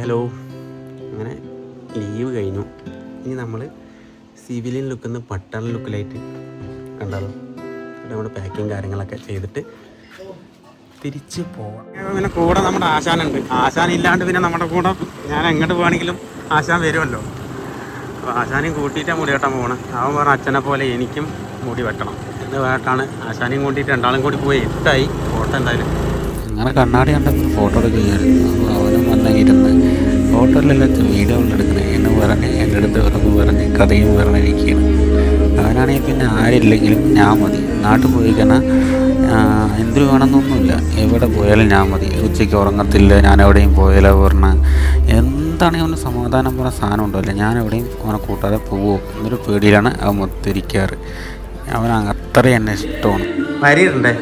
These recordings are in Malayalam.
ഹലോ, അങ്ങനെ ലീവ് കഴിഞ്ഞു. ഇനി നമ്മൾ സിവിലിയൻ ലുക്കിൽ നിന്ന് പട്ടാള ലുക്കിലായിട്ട് കണ്ടാലോ. നമ്മുടെ പാക്കിങ് കാര്യങ്ങളൊക്കെ ചെയ്തിട്ട് തിരിച്ച് പോവാം. പിന്നെ കൂടെ നമ്മുടെ ആശാനുണ്ട്. ആശാൻ ഇല്ലാണ്ട് പിന്നെ നമ്മുടെ കൂടെ ഞാൻ എങ്ങോട്ട് പോകണമെങ്കിലും ആശാൻ വരുമല്ലോ. അപ്പോൾ ആശാനെയും കൂട്ടിയിട്ടാണ് മുടി വെട്ടാൻ പോകണം. അവൻ പറഞ്ഞ അച്ഛനെ പോലെ എനിക്കും മുടി വെട്ടണം എന്ന് പറഞ്ഞിട്ടാണ് ആശാനെയും കൂട്ടിയിട്ട് രണ്ടാളും കൂടി പോയി. ഇട്ടായി ഫോട്ടോ എന്തായാലും അങ്ങനെ കണ്ണാടി കണ്ടപ്പോൾ ഫോട്ടോ എടുക്കുകയായിരുന്നു. അപ്പോൾ അവനും വന്നിരുന്ന് ഫോട്ടോയിലെല്ലാം വീഡിയോകളെടുക്കണേ എന്ന് പറഞ്ഞ് എൻ്റെ അടുത്ത് വെറുതെ പറഞ്ഞ് കഥയും പറഞ്ഞിരിക്കുകയാണ്. അവനാണെങ്കിൽ പിന്നെ ആരില്ലെങ്കിലും ഞാൻ മതി. നാട്ടിൽ പോയി കഴിഞ്ഞാൽ എന്തിനു വേണമെന്നൊന്നുമില്ല, എവിടെ പോയാലും ഞാൻ മതി. ഉച്ചയ്ക്ക് ഉറങ്ങത്തില്ല, ഞാൻ എവിടെയും പോയാലോ പറഞ്ഞാൽ എന്താണെങ്കിൽ അവന് സമാധാനം പറഞ്ഞ സാധനം ഉണ്ടല്ലോ. ഞാൻ എവിടെയും അവനെ കൂട്ടാതെ പോവുമോ എന്നൊരു പേടിയിലാണ് അവൻ മൊത്തിരിക്കാറ്. അവൻ അത്രയും എന്നെ ഇഷ്ടമാണ്. വരിയുണ്ടേ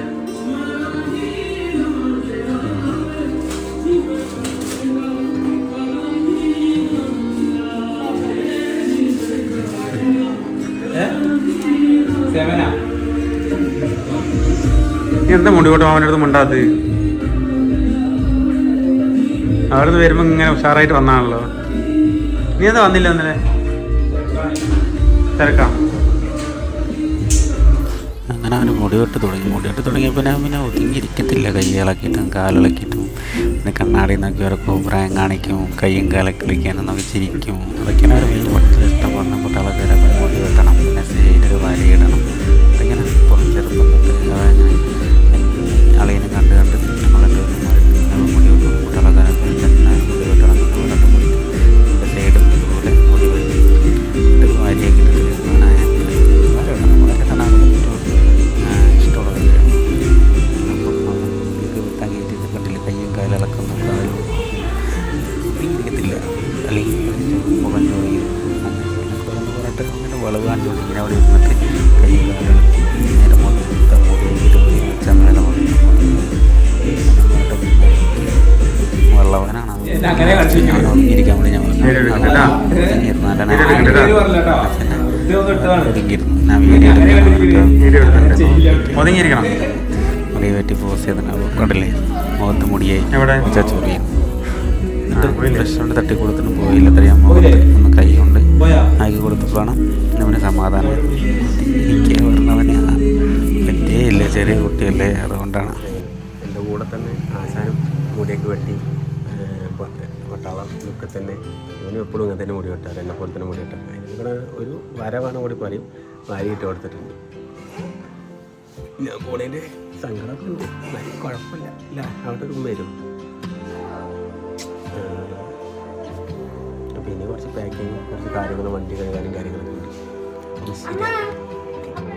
എന്താ മുടി കൊട്ടോ അവൻ്റെ അടുത്ത് മിണ്ടാത്തത്? അവിടുന്ന് വരുമ്പോൾ ഇങ്ങനെ ഉഷാറായിട്ട് വന്നാണല്ലോ. നീ എന്താ വന്നില്ല ഇന്നലെ? തിരക്കാം. അങ്ങനെ അവന് മുടിവെട്ട് തുടങ്ങിയപ്പോൾ ഞാൻ പിന്നെ ഒതുങ്ങിയിരിക്കത്തില്ല. കൈയിളക്കിയിട്ടും കാലിളക്കിയിട്ടും പിന്നെ കണ്ണാടി നോക്കി ഓരോ കോപ്രായം കാണിക്കും, കൈയും കാലൊക്കെ കളിക്കാനെന്നൊക്കെ ചിരിക്കും. അതൊക്കെയാണ് അവർ മെയിൻ പഠിച്ചത്. ഇഷ്ടം പറഞ്ഞ കുട്ടികളൊക്കെ മുടി വെട്ടണം, പിന്നെ സൈഡിൽ വരയിടണം. അതിങ്ങനെ കുറച്ച് ചെറുപ്പം അളിയനെ കണ്ട് നമ്മളെൻ്റെ മുടി വെട്ടും. കുട്ടികളൊക്കെ തന്നെ മുടി വെട്ടണം എന്ന് പറഞ്ഞിട്ട് മുടി എൻ്റെ സൈഡും ഇതുപോലെ മുടി വെട്ടി വാരിയൊക്കെ ഇട്ടിട്ട് വളരെ തന്നെ ഇഷ്ടമുള്ള കാര്യമാണ്. ഇത് തങ്ങിയിട്ട് കണ്ടില്ല, കയ്യും കാലിളക്കുന്നു, കാലും ഇരിക്കത്തില്ല. അല്ലെങ്കിൽ മുഖം ചോദിക്കും എന്ന് പറഞ്ഞിട്ട് അങ്ങനെ വളവാൻ ചോദിക്കും. ഇങ്ങനെ അവിടെ ഇരുന്നിട്ട് കയ്യും കാലിളക്കി നേരെ മൊത്തം മുടി വെച്ചാൽ മേലെ വെള്ളവാനാണ് ഇരിക്കാൻ വേണ്ടി ഞാൻ ഒതുങ്ങിയിരിക്കണം. മുടി വെട്ടി പോസ് ചെയ്തിട്ട് കണ്ടില്ലേ, മുഖത്ത് മുടിയായി ചൊറിയും. ബ്രഷ് കൊണ്ട് തട്ടി കൊടുത്തിട്ട് പോയില്ല. അറിയാൻ മുഖത്ത് ഒന്ന് കൈ കൊണ്ട് ആക്കി കൊടുത്തപ്പോഴാണ് അവന് സമാധാനം. എനിക്ക് പറഞ്ഞവന് പറ്റിയേ ചെറിയ കുട്ടിയല്ലേ, അതുകൊണ്ടാണ്. എൻ്റെ കൂടെ തന്നെ ആശാനും മുടിയൊക്കെ വെട്ടി പട്ടാളം ഒക്കെ തന്നെ. അവനും എപ്പോഴും ഇങ്ങനെ തന്നെ മുടി വെട്ടാറ്, എന്നെ പോലെ തന്നെ മുടി വെട്ടാറ്. അതിനിവിടെ ഒരു വരവാണ് കൂടി പറയും, വാരിയിട്ട് കൊടുത്തിട്ടുണ്ട്. ഞാൻ പോണേൻ്റെ സങ്കടമൊക്കെ ഉണ്ട്, കുഴപ്പമില്ല. ഇല്ല അവിടെ ഒരു വരും. പിന്നെ കുറച്ച് പാക്കിങ്, കുറച്ച് കാര്യങ്ങൾ, വണ്ടി കഴുകാനും കാര്യങ്ങളൊക്കെ ഉണ്ട്.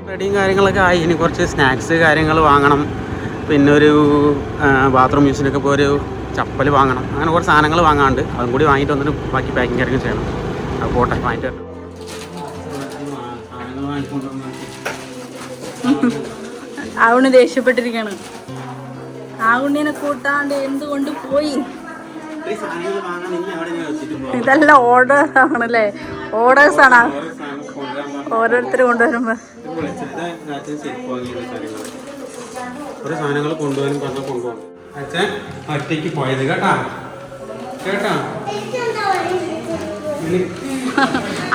റെഡിയും കാര്യങ്ങളൊക്കെ ആയി. ഇനി കുറച്ച് സ്നാക്സ് കാര്യങ്ങൾ വാങ്ങണം. പിന്നെ ഒരു ബാത്റൂം യൂസിനൊക്കെ ഇപ്പോൾ ഒരു ചപ്പൽ വാങ്ങണം. അങ്ങനെ കുറച്ച് സാധനങ്ങൾ വാങ്ങാണ്ട് അതും കൂടി വാങ്ങിയിട്ട് വന്നിട്ട് ബാക്കി പാക്കിങ് കാര്യങ്ങൾ ചെയ്യണം. അത് പോട്ടെ, വാങ്ങിയിട്ട് വരണം. ആവുണ്ണി ദേഷ്യപ്പെട്ടിരിക്കാണ്. ആവുണ്ണിനെ കൂട്ടാണ്ട് എന്തുകൊണ്ട് പോയി? ഇതെല്ലാം ഓർഡർ ആണല്ലേ, ഓർഡേഴ്സ് ആണ് ഓരോരുത്തർ കൊണ്ടുവരുമ്പോ. ഒരു സാധനങ്ങൾ കൊണ്ടുപോകാനും പറഞ്ഞാൽ കൊണ്ടുപോകണം. അച്ഛൻ ഒറ്റയ്ക്ക് പോയത് കേട്ടാ.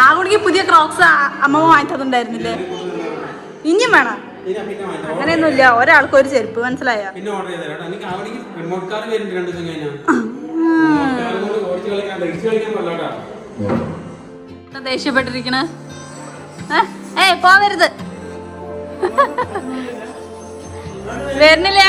ആ കുടിക്ക് പുതിയ ക്രോക്സ് അമ്മ വാങ്ങിത്തതുണ്ടായിരുന്നില്ലേ? ഇനിയും വേണം? അങ്ങനെയൊന്നുമില്ല, ഒരാൾക്ക് ഒരു ചെരുപ്പ്, മനസ്സിലായ? ദേഷ്യപ്പെട്ടിരിക്കണ പോവരുത്. വരുന്നില്ല?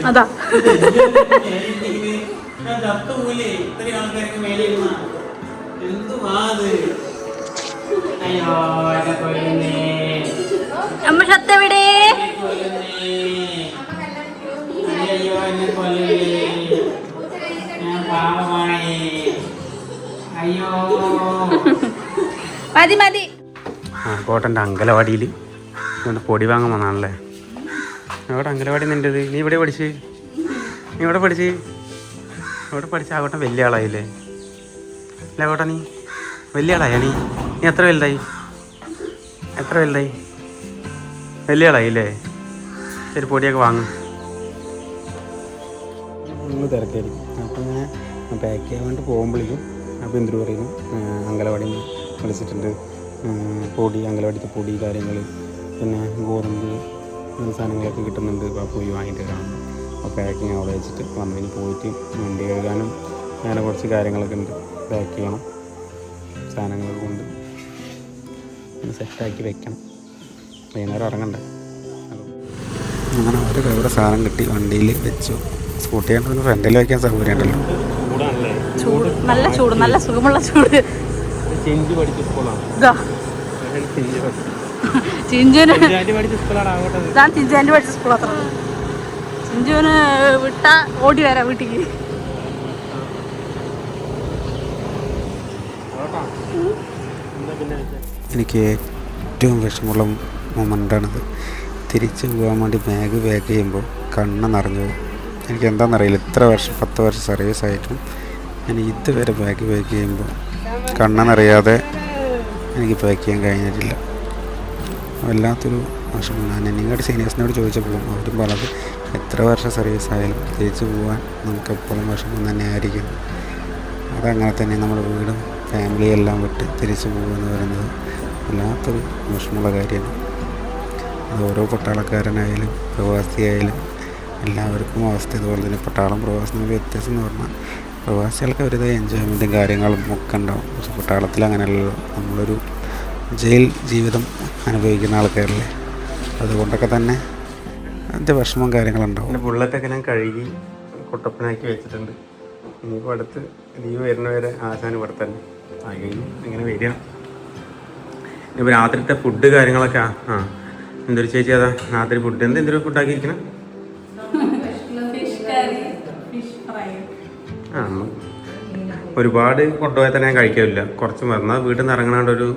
അതാ അമ്മ സത്തെവിടെ? മതി. കോട്ടൻ്റെ അങ്കലവാടിയിൽ പൊടി വാങ്ങാൻ വന്നാണല്ലേ. അവിടെ അംഗനവാടി നിൻ്റെത്. നീ ഇവിടെ പഠിച്ച് ഇവിടെ പഠിച്ച് ആകട്ടെ വലിയ ആളായില്ലേ? അല്ല ആകട്ടെ നീ വലിയ ആളായ നീ എത്ര വലുതായി? വലിയ ആളായില്ലേ? ശരി, പൊടിയൊക്കെ വാങ്ങും. ഒന്ന് തിരക്കായിരിക്കും. അപ്പോൾ ഞാൻ പാക്ക് ചെയ്യാൻ വേണ്ടി പോകുമ്പോഴേക്കും അപ്പോൾ എന്തൊരു പറയുന്നു, അംഗനവാടിയിൽ നിന്ന് വിളിച്ചിട്ടുണ്ട്. പൊടി, അംഗനവാടിത്തെ പൊടി കാര്യങ്ങൾ, പിന്നെ ഗോതമ്പ് സാധനങ്ങളൊക്കെ കിട്ടുന്നുണ്ട്. അപ്പോൾ പോയി വാങ്ങിയിട്ട് വരാം. അപ്പോൾ പാക്കിങ് അവിടെ വെച്ചിട്ട് വന്നതിന് പോയിട്ട് വണ്ടി കഴുകാനും അങ്ങനെ കുറച്ച് കാര്യങ്ങളൊക്കെ ഉണ്ട്. പാക്ക് ചെയ്യണം, സാധനങ്ങളൊക്കെ കൊണ്ട് സെറ്റാക്കി വെക്കണം. വൈകുന്നേരം ഇറങ്ങണ്ടേ. അങ്ങനെ ഒരു കവർ സാധനം കിട്ടി, വണ്ടിയിൽ വെച്ചു. സ്കൂട്ടി ആയിട്ട് ഫ്രണ്ടിൽ വയ്ക്കാൻ സൗകര്യം ഉണ്ടല്ലോ. ചൂട്, നല്ല ചൂട്, നല്ല സുഖമുള്ള ചൂട്. ചിഞ്ചുവിന് പഠിച്ച സ്കൂൾ അത്ര. ചിഞ്ചുവിന് വിട്ട ഓടി വരാം വീട്ടിക്ക്. എനിക്ക് ഏറ്റവും വിഷമമുള്ള മൊമെൻ്റാണിത്. തിരിച്ച് പോകാൻ വേണ്ടി ബാഗ് പാക്ക് ചെയ്യുമ്പോൾ കണ്ണ് നിറഞ്ഞു പോകും. എനിക്ക് എന്താണെന്നറിയില്ല, ഇത്ര വർഷം 10 വർഷം സർവീസായിട്ടും ഞാൻ ഇതുവരെ ബാഗ് പാക്ക് ചെയ്യുമ്പോൾ കണ്ണെന്നറിയാതെ എനിക്ക് പാക്ക് ചെയ്യാൻ കഴിഞ്ഞിട്ടില്ല. വല്ലാത്തൊരു വിഷമം. ഞാൻ നിങ്ങളുടെ സീനിയേഴ്സിനോട് ചോദിച്ചപ്പോൾ അവരും പറഞ്ഞത് എത്ര വർഷം സർവീസായാലും തിരിച്ചു പോകാൻ നമുക്ക് എപ്പോഴും വിഷമം തന്നെ ആയിരിക്കും. അതങ്ങനെ തന്നെ നമ്മുടെ വീടും ഫാമിലിയും എല്ലാം വിട്ട് തിരിച്ചു പോകുമെന്ന് പറയുന്നത് വല്ലാത്തൊരു വിഷമമുള്ള കാര്യമാണ്. അത് ഓരോ പട്ടാളക്കാരനായാലും പ്രവാസിയായാലും എല്ലാവർക്കും അവസ്ഥ ഇതുപോലെ തന്നെ. പട്ടാളം പ്രവാസം വ്യത്യാസം എന്ന് പറഞ്ഞാൽ പ്രവാസികൾക്ക് അവരുടേതായ എൻജോയ്മെൻറ്റും കാര്യങ്ങളും ഒക്കെ ഉണ്ടാവും. പക്ഷെ പട്ടാളത്തിൽ അങ്ങനെയല്ലല്ലോ. നമ്മളൊരു ജയിൽ ജീവിതം അനുഭവിക്കുന്ന ആൾക്കാരല്ലേ. അതുകൊണ്ടൊക്കെ തന്നെ അതിൻ്റെ വിഷമവും കാര്യങ്ങളുണ്ടാവും. എൻ്റെ ബുള്ളറ്റൊക്കെ ഞാൻ കഴുകി കുട്ടപ്പനാക്കി വെച്ചിട്ടുണ്ട്. ഇനിയിപ്പോൾ അടുത്ത് ലീവ് വരുന്നവരെ ആശാൻ ഇവിടെ തന്നെ കഴിഞ്ഞു. ഇങ്ങനെ വരിക. ഇപ്പോൾ രാത്രിത്തെ ഫുഡ് കാര്യങ്ങളൊക്കെ എന്തൊരു ചേച്ചി അതാ രാത്രി ഫുഡ് എന്തൊരു ഫുഡാക്കിയിരിക്കണം? ഒരുപാട് കൊണ്ടുപോയാൽ തന്നെ ഞാൻ കഴിക്കില്ല. കുറച്ച് മറന്നാൽ വീട്ടിൽ നിന്ന് ഇറങ്ങണോണ്ടൊരു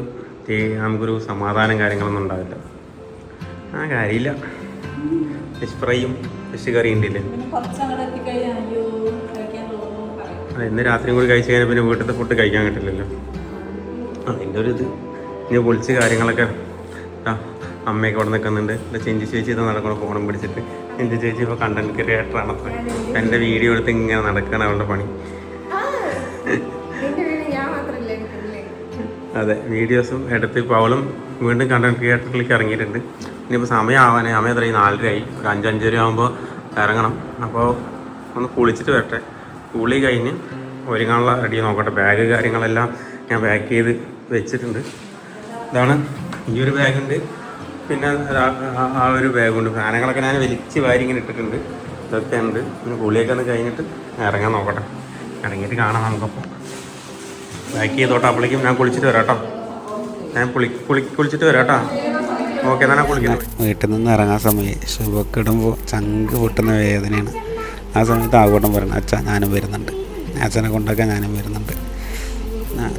നമുക്കൊരു സമാധാനം കാര്യങ്ങളൊന്നും ഉണ്ടാവില്ല. കാര്യമില്ല. ഫിഷ് ഫ്രൈയും ഫിഷ് കറിയും ഉണ്ടല്ലേ. ഇന്ന് രാത്രിയും കൂടി കഴിച്ച് കഴിഞ്ഞാൽ പിന്നെ വീട്ടിലത്തെ ഫുഡ് കഴിക്കാൻ കിട്ടില്ലല്ലോ. അതിൻ്റെ ഒരു ഇത് ഇനി പൊളിച്ച് കാര്യങ്ങളൊക്കെ അമ്മയൊക്കെ അവിടെ നിൽക്കുന്നുണ്ട്. എൻ്റെ ചെഞ്ചി ചേച്ചി ഇത് നടക്കണം ഫോണും പിടിച്ചിട്ട്. ചെഞ്ചി ചേച്ചി ഇപ്പോൾ കണ്ടന്റ് ക്രിയേറ്ററാണ്. അപ്പോൾ എൻ്റെ വീഡിയോ എടുത്ത് ഇങ്ങനെ നടക്കുകയാണ് അവളുടെ പണി. അതെ, വീഡിയോസും എടുത്ത് ഇപ്പോൾ അവളും വീണ്ടും കണ്ടന്റ് ക്രിയേറ്ററിലേക്ക് ഇറങ്ങിയിട്ടുണ്ട്. ഇനിയിപ്പോൾ സമയം എത്രയും 4:30 ഒരു 5-5:30 ആകുമ്പോൾ ഇറങ്ങണം. അപ്പോൾ ഒന്ന് കുളിച്ചിട്ട് വരട്ടെ. കുളി കഴിഞ്ഞ് ഒരുങ്ങാനുള്ള റെഡി നോക്കട്ടെ. ബാഗ് കാര്യങ്ങളെല്ലാം ഞാൻ പാക്ക് ചെയ്ത് വെച്ചിട്ടുണ്ട്. ഇതാണ് ഈ ഒരു ബാഗുണ്ട്, പിന്നെ ആ ഒരു ബാഗുണ്ട്. സാധനങ്ങളൊക്കെ ഞാൻ വലിച്ച് വാരി ഇങ്ങനെ ഇട്ടിട്ടുണ്ട്. ഇതൊക്കെ ഉണ്ട്. പിന്നെ കുളിയൊക്കെ ഒന്ന് കഴിഞ്ഞിട്ട് ഇറങ്ങാൻ നോക്കട്ടെ. ഇറങ്ങിയിട്ട് കാണാം നമുക്കപ്പോൾ. പാക്ക് ചെയ്തോട്ടെ. അപ്പോഴേക്കും ഞാൻ കുളിച്ചിട്ട് വരാം കേട്ടോ. ഞാൻ കുളിച്ചിട്ട് വരാം കേട്ടോ. ഓക്കെ, എന്നാ കുളിക്കുന്നു. വീട്ടിൽ നിന്ന് ഇറങ്ങാൻ സമയം ശുഭൊക്കെ ഇടുമ്പോൾ ചങ്ക് പൊട്ടുന്ന വേദനയാണ്. ആ സമയത്ത് ആഘോട്ടം പറയണം, അച്ഛാ ഞാനും വരുന്നുണ്ട്, അച്ഛനെ കൊണ്ടൊക്കെ ഞാനും വരുന്നുണ്ട്,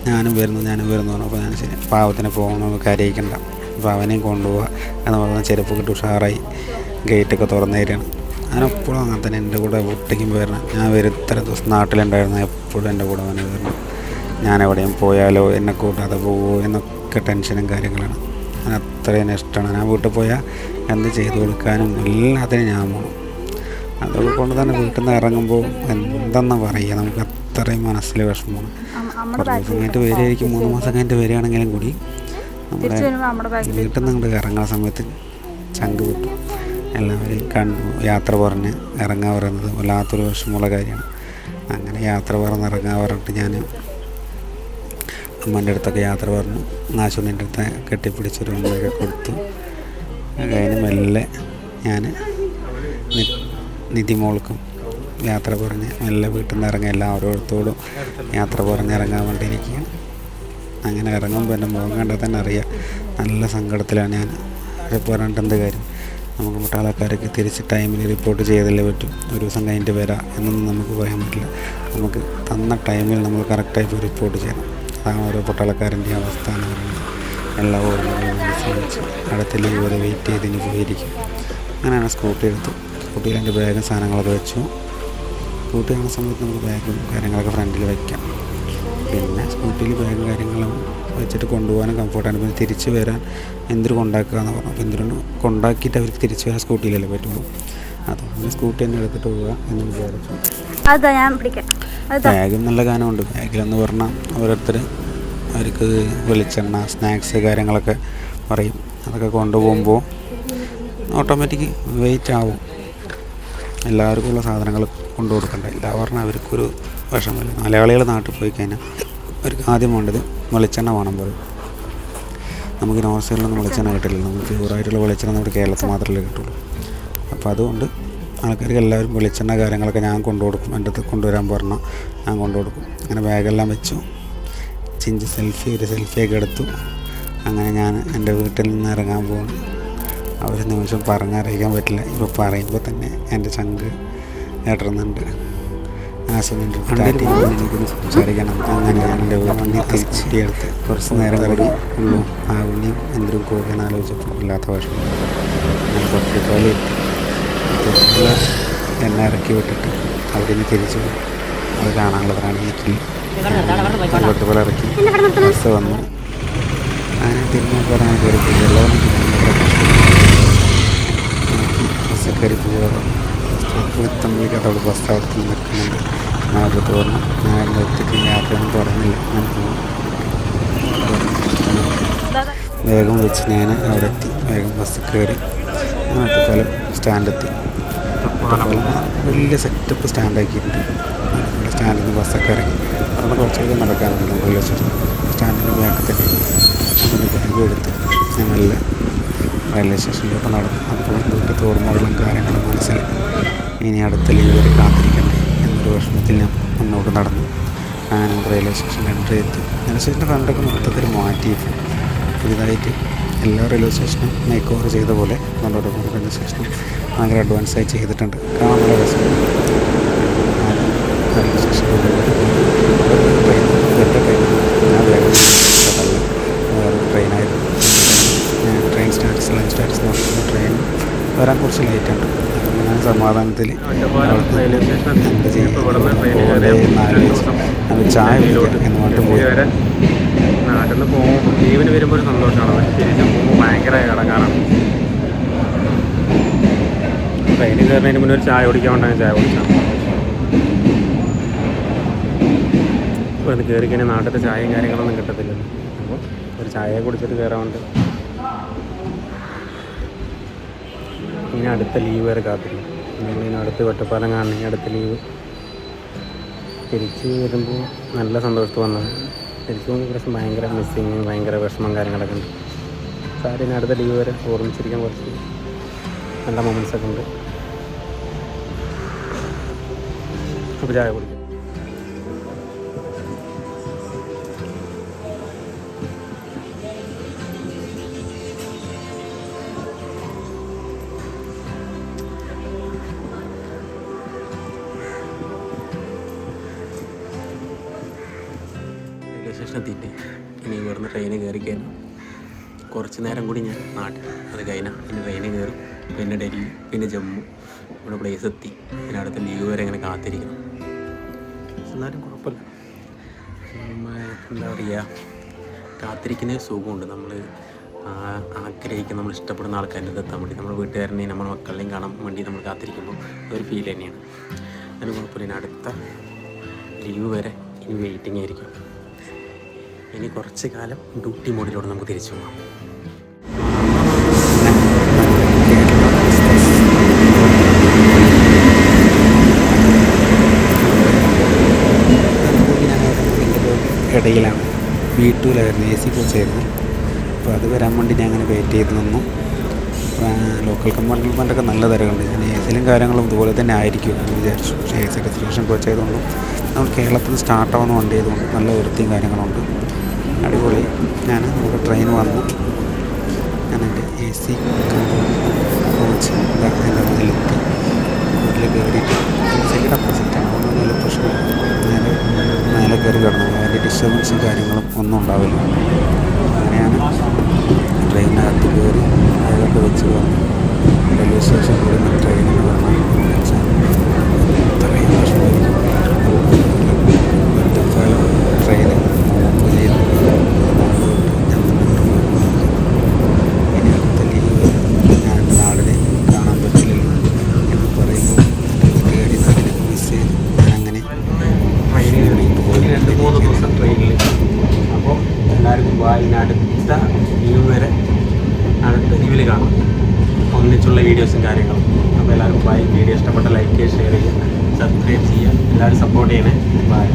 ഞാനും വരുന്നു പറഞ്ഞപ്പോൾ ഞാൻ ശരി പാവത്തിന് പോകണമെന്ന് കരയിക്കണ്ട, അപ്പോൾ അവനെയും കൊണ്ടുപോവുക എന്ന് പറഞ്ഞാൽ ചെരുപ്പൊക്കെ ഇട്ട് ഉഷാറായി ഗേറ്റൊക്കെ തുറന്നു തരികയാണ്. ഞാനെപ്പോഴും അങ്ങനെ തന്നെ എൻ്റെ കൂടെ ഒട്ടിക്കും വരണം. ഞാൻ ഇത്ര ദിവസം നാട്ടിലുണ്ടായിരുന്നു, എപ്പോഴും എൻ്റെ കൂടെ അവനെ വരണം. ഞാൻ എവിടെയും പോയാലോ എന്നെ കൂട്ടാതെ പോകുമോ എന്നൊക്കെ ടെൻഷനും കാര്യങ്ങളാണ്. ഞാൻ അത്രയും ഇഷ്ടമാണ്. ഞാൻ വീട്ടിൽ പോയാൽ എന്ത് ചെയ്തു കൊടുക്കാനും എല്ലാത്തിനും ഞാൻ പോകണം. അതൊക്കെ കൊണ്ട് തന്നെ വീട്ടിൽ നിന്ന് ഇറങ്ങുമ്പോൾ എന്തെന്ന് പറയുക, നമുക്ക് അത്രയും മനസ്സിൽ വിഷമമാണ്. കുറച്ച് ദിവസം കഴിഞ്ഞിട്ട് വരികയായിരിക്കും, 3 മാസം കഴിഞ്ഞിട്ട് വരികയാണെങ്കിലും കൂടി നമ്മുടെ വീട്ടിൽ നിന്ന് ഇങ്ങോട്ട് ഇറങ്ങുന്ന സമയത്ത് ചങ്ക് പൊട്ടും. എല്ലാവരെയും യാത്ര പറഞ്ഞ് ഇറങ്ങാൻ പറയുന്നത് വല്ലാത്തൊരു വിഷമമുള്ള കാര്യമാണ്. അങ്ങനെ യാത്ര പറഞ്ഞിറങ്ങാൻ പറഞ്ഞിട്ട് ഞാൻ അമ്മേൻ്റെ അടുത്തൊക്കെ യാത്ര പറഞ്ഞു. നാശുവിൻ്റെ അടുത്ത് കെട്ടിപ്പിടിച്ചൊരു ഉമ്മയൊക്കെ കൊടുത്തു. കഴിഞ്ഞ് മെല്ലെ ഞാൻ നിധിമോൾക്കും യാത്ര പറഞ്ഞ് മെല്ലെ വീട്ടിൽ നിന്ന് ഇറങ്ങി എല്ലാവരോടത്തോടും യാത്ര പറഞ്ഞിറങ്ങാൻ വേണ്ടി ഇരിക്കുകയാണ്. അങ്ങനെ ഇറങ്ങുമ്പോൾ എൻ്റെ മുഖം കണ്ടാൽ തന്നെ അറിയാം നല്ല സങ്കടത്തിലാണ് ഞാൻ. പറഞ്ഞിട്ട് എന്ത് കാര്യം, നമുക്ക് പട്ടാളക്കാർക്ക് തിരിച്ച് ടൈമിൽ റിപ്പോർട്ട് ചെയ്തല്ലേ പറ്റും. ഒരു ദിവസം കഴിഞ്ഞിട്ട് വരാം എന്നൊന്നും നമുക്ക് പറയാൻ പറ്റില്ല. നമുക്ക് തന്ന ടൈമിൽ നമ്മൾ കറക്റ്റായിട്ട് റിപ്പോർട്ട് ചെയ്യണം. അതാണ് ഓരോ പട്ടാളക്കാരൻ്റെ അവസ്ഥ എന്ന് പറയുന്നത്. എല്ലാ ഓർമ്മകളും വിശ്രമിച്ച് അടുത്ത ലീവ് വരെ വെയിറ്റ് ചെയ്തിന് പോയിരിക്കും. അങ്ങനെയാണ് സ്കൂട്ടി എടുത്തു. സ്കൂട്ടിയിൽ എൻ്റെ ബാഗും സാധനങ്ങളൊക്കെ വെച്ചു. സ്കൂട്ടി ആകുന്ന സമയത്ത് നമുക്ക് ബാഗും കാര്യങ്ങളൊക്കെ ഫ്രണ്ടിൽ വയ്ക്കാം. പിന്നെ സ്കൂട്ടിയിൽ ബാഗും കാര്യങ്ങളും വെച്ചിട്ട് കൊണ്ടുപോകാനും കംഫർട്ടാണ്. പിന്നെ തിരിച്ച് വരാൻ എന്തൊരു കൊണ്ടാക്കുക എന്ന് പറഞ്ഞു. അപ്പോൾ എന്തിനു കൊണ്ടാക്കിയിട്ട് അവർക്ക് തിരിച്ച് വരാൻ സ്കൂട്ടിയിലല്ലേ പറ്റുള്ളൂ. അതുകൊണ്ട് സ്കൂട്ടി തന്നെ എടുത്തിട്ട് പോവുക എന്ന് വിചാരിച്ചു. അതാ ഞാൻ പിടിക്കാം. ബാഗും നല്ല ഗാനമുണ്ട്. ബാഗിലെന്ന് പറഞ്ഞാൽ ഓരോരുത്തർ അവർക്ക് വെളിച്ചെണ്ണ, സ്നാക്സ് കാര്യങ്ങളൊക്കെ പറയും. അതൊക്കെ കൊണ്ടുപോകുമ്പോൾ ഓട്ടോമാറ്റിക് വെയിറ്റ് ആവും. എല്ലാവർക്കും ഉള്ള സാധനങ്ങൾ കൊണ്ടു കൊടുക്കണ്ട. എല്ലാ പറഞ്ഞാൽ അവർക്കൊരു വിഷമമില്ല. മലയാളികൾ നാട്ടിൽ പോയി കഴിഞ്ഞാൽ അവർക്ക് ആദ്യം വേണ്ടത് വെളിച്ചെണ്ണ വേണം പറയും. നമുക്ക് നോർസൈഡിലൊന്നും വെളിച്ചെണ്ണ കിട്ടില്ല. നമുക്ക് പ്യൂറായിട്ടുള്ള വെളിച്ചെണ്ണ നമ്മുടെ കേരളത്തിൽ മാത്രമല്ലേ കിട്ടുള്ളൂ. അപ്പോൾ അതുകൊണ്ട് ആൾക്കാർക്ക് എല്ലാവരും വെളിച്ചെണ്ണ കാര്യങ്ങളൊക്കെ ഞാൻ കൊണ്ടു കൊടുക്കും. എൻ്റെ അടുത്ത് കൊണ്ടുവരാൻ പറഞ്ഞാൽ ഞാൻ കൊണ്ടു കൊടുക്കും. അങ്ങനെ ബാഗെല്ലാം വെച്ചു. ഒരു സെൽഫിയൊക്കെ എടുത്തു. അങ്ങനെ ഞാൻ എൻ്റെ വീട്ടിൽ നിന്ന് ഇറങ്ങാൻ പോകുന്നു. ഒരു നിമിഷം പറഞ്ഞറിയിക്കാൻ പറ്റില്ല. ഇപ്പോൾ പറയുമ്പോൾ തന്നെ എൻ്റെ ചങ്ക് ഇടറുന്നുണ്ട്. സംസാരിക്കണം. അങ്ങനെ ഞാൻ എൻ്റെ വണ്ടി തിരിച്ചെടുത്ത് കുറച്ച് നേരം ഇറങ്ങി ഉള്ളൂ. ആ ഉണ്ണി എന്തൊരു കൂടെയെന്ന് ആലോചിച്ചപ്പോൾ ഇല്ലാത്ത വിഷമം. ഞാൻ തൊട്ടിപ്പോലെ എത്തി. എന്നെ ഇറക്കി വിട്ടിട്ട് അവിടെ നിന്ന് തിരിച്ചു പോയി. അത് കാണാനുള്ളവരാണ് എനിക്ക്. തൊട്ടിപ്പോലെ ഇറക്കി ബസ് വന്നു. അങ്ങനെ തിരിഞ്ഞു പോരാൻ കയറി പോയി. എല്ലാവരും ബസ് കയറി പോകാറ് എത്തുമ്പോഴേക്ക് അതവിടെ ബസ് അവിടെ നിൽക്കുന്നുണ്ട്. ഞാനത് തോന്നുന്നു. ഞാൻ നിർത്തിയിട്ട് യാത്രയൊന്നും തുടങ്ങില്ല. ഞാൻ വേഗം വെച്ച് ഞാൻ അവിടെ എത്തി. വേഗം ബസ് കയറി ഒറ്റപ്പാലം സ്റ്റാൻഡെത്തി. ഒറ്റപ്പാലം വലിയ സെറ്റപ്പ് സ്റ്റാൻഡാക്കിയിട്ടുണ്ട്. സ്റ്റാൻഡിൽ നിന്ന് ബസ്സൊക്കെ ഇറങ്ങി അവിടെ കുറച്ചൊക്കെ നടക്കാനുണ്ട്. റെയിൽവേ സ്റ്റേഷൻ സ്റ്റാൻഡിൻ്റെ ബാക്കിൽ തന്നെ അതിൻ്റെ ബാഗ് എടുത്ത് ഞാൻ നല്ല റെയിൽവേ സ്റ്റേഷനിലൊക്കെ നടന്നു. അപ്പോൾ വീട്ടിൽ ഓർമ്മകളും കാര്യങ്ങളും മനസ്സിൽ ഇനി അടുത്ത ലീവ് വരെ കാത്തിരിക്കണ്ടേ എന്നൊരു വിഷമത്തിൽ ഞാൻ മുന്നോട്ട് നടന്നു. അങ്ങനെ റെയിൽവേ സ്റ്റേഷനിൽ എൻട്രി എത്തി. റെയിൽവേ സ്റ്റേഷൻ്റെ ഫ്രണ്ടൊക്കെ മൊത്തത്തിൽ മാറ്റിയിട്ട് പുതിയതായിട്ട് എല്ലാ റെയിൽവേ സ്റ്റേഷനും മേക്ക് ഓവർ ചെയ്ത പോലെ നമ്മുടെ റെയിൽവേ സ്റ്റേഷനും ഭയങ്കര അഡ്വാൻസായി ചെയ്തിട്ടുണ്ട്. കാണാൻ നല്ല രസമുണ്ട്. റെയിൽവേ സ്റ്റേഷനിൽ ട്രെയിൻ ഞാൻ വേഗം വേറൊരു ട്രെയിനായിരുന്നു. ട്രെയിൻ സ്റ്റാറ്റസ് നോക്കുമ്പോൾ ട്രെയിൻ വരാൻ കുറച്ച് ലേറ്റുണ്ട്. ഞാൻ സമാധാനത്തിൽ എന്ത് ചെയ്യും ചായ കുടിക്കാം എന്ന് പറഞ്ഞിട്ട് പോയി. നാട്ടിൽ നിന്ന് പോകുമ്പോൾ ലീവിന് വരുമ്പോൾ ഒരു സന്തോഷമാണ്. പക്ഷേ തിരിച്ച് പോകുമ്പോൾ ഭയങ്കര ഇടങ്ങാറാണ്. ട്രെയിനിൽ കയറുന്നതിന് മുന്നേ ഒരു ചായ കുടിക്കാൻ വേണ്ടെങ്കിൽ ചായ കുടിച്ചാൽ ഇപ്പോൾ അത് കയറി കഴിഞ്ഞാൽ നാട്ടിലത്തെ ചായയും കാര്യങ്ങളൊന്നും കിട്ടത്തില്ലല്ലോ. അപ്പോൾ ഒരു ചായ കുടിച്ചിട്ട് കയറാറുണ്ട്. ഇനി അടുത്ത ലീവ് വരെ കാത്തിരിക്കും. നമ്മളിനി അടുത്ത് ഒറ്റപ്പാലം കാണണമെങ്കിൽ അടുത്ത ലീവ് തിരിച്ച് വരുമ്പോൾ നല്ല സന്തോഷത്തിൽ വന്നത്. തിരിച്ച് പോകുന്ന പ്രശ്നം ഭയങ്കര മിസ്സിങ്, ഭയങ്കര വിഷമം കാര്യങ്ങളൊക്കെ ഉണ്ട്. സാറിന് അടുത്ത ലീവ് വരെ ഓർമ്മിച്ചിരിക്കാൻ കുറച്ച് നല്ല മൊമെൻറ്റ്സൊക്കെ ഉണ്ട്. അപ്പോൾ ചായ കുടിക്കും. സ്റ്റേഷൻ എത്തിയിട്ട് ഇനി ഇവിടുന്ന് ട്രെയിന് കയറി കയറും. കുറച്ച് നേരം കൂടി ഞാൻ നാട്ടിൽ അത് കഴിഞ്ഞാൽ പിന്നെ ട്രെയിന് കയറും. പിന്നെ ഡൽഹി, പിന്നെ ജമ്മു, ഇവിടെ പ്ലേസ് എത്തി. പിന്നെ അടുത്ത ലീവ് വരെ ഇങ്ങനെ കാത്തിരിക്കണം. എന്നാലും കുഴപ്പമില്ല. എന്താ പറയുക, കാത്തിരിക്കുന്ന സുഖമുണ്ട്. നമ്മൾ ആഗ്രഹിക്കുന്ന, നമ്മൾ ഇഷ്ടപ്പെടുന്ന ആൾക്കാരുടെ അടുത്ത് എത്താൻ വേണ്ടി, നമ്മുടെ വീട്ടുകാരനെയും നമ്മുടെ മക്കളെയും കാണാൻ വേണ്ടി നമ്മൾ കാത്തിരിക്കുമ്പോൾ ഒരു ഫീൽ തന്നെയാണ്. അതിന് കുഴപ്പമില്ല. ഇനി അടുത്ത ലീവ് വരെ ഇനി വെയിറ്റിംഗ് ആയിരിക്കും. ഇനി കുറച്ച് കാലം ഡ്യൂട്ടി മോഡിലൂടെ നമുക്ക് തിരിച്ചു പോകാം. ഇടയിലാണ് വീട്ടിലായിരുന്നു, AC കോച്ചായിരുന്നു. അപ്പോൾ അത് വരാൻ വേണ്ടി ഞാൻ അങ്ങനെ വെയിറ്റ് ചെയ്ത് നിന്നു. ലോക്കൽ കമ്പാർട്ട്മെൻറ്റൊക്കെ നല്ല തരമുണ്ട്. ഞാൻ AC കാര്യങ്ങളും ഇതുപോലെ തന്നെ ആയിരിക്കും എന്ന് വിചാരിച്ചു. പക്ഷേ AC ഡെസ്റ്റിനേഷൻ കോച്ചായതുകൊണ്ടും നമ്മൾ കേരളത്തിൽ നിന്ന് സ്റ്റാർട്ടാവുന്ന വണ്ടി ആയതുകൊണ്ട് നല്ല വൃത്തിയും കാര്യങ്ങളുണ്ട്. അടിപൊളി. നമുക്ക് ട്രെയിൻ വന്നു. ഞാൻ എൻ്റെ AC കോച്ച് എൻ്റെ മുന്നിലെത്തി. വീട്ടിൽ കയറിയിട്ട് സൈഡ് അപ്പോസിറ്റാണ്, ഒന്നും നല്ല പ്രശ്നമില്ല. ഞാൻ മേലെ കയറി കിടന്നു. അതിൻ്റെ ഡിസ്റ്റർബൻസും കാര്യങ്ങളും ഒന്നും ഉണ്ടാവില്ല. അങ്ങനെയാണ് ട്രെയിനകത്ത് കയറി ബാഗൊക്കെ വെച്ച് വന്നു. റെയിൽവേ സ്റ്റേഷനിൽ നിന്ന് ട്രെയിനിൽ വരണം വെച്ചാൽ അത്രയും വിഷമമായിരിക്കും. ഇവിടുത്തെ ട്രെയിന് പുതിയ ഇനി അടുത്ത ലീവ് ഞാൻ നാടിനെ കാണാൻ പറ്റില്ലല്ലോ എന്ന് പറയുമ്പോൾ വീട്ടുകാരി നാടിനെ മിസ് ചെയ്ത് ഞാനങ്ങനെ ട്രെയിനിൽ 2-3 ദിവസം ട്രെയിനിൽ. അപ്പോൾ എല്ലാവർക്കും ഇനി അടുത്ത ലീവ് വരെ അടുത്ത ലീവിൽ കാണാം ഒന്നിച്ചുള്ള വീഡിയോസും കാര്യങ്ങളും. അപ്പോൾ എല്ലാവർക്കും വീഡിയോ ഇഷ്ടപ്പെട്ട ലൈക്ക് ചെയ്യുക, ഷെയർ ചെയ്യുക, സബ്സ്ക്രൈബ് ചെയ്യുക, എല്ലാവരും സപ്പോർട്ട് ചെയ്യണേ. ബൈ.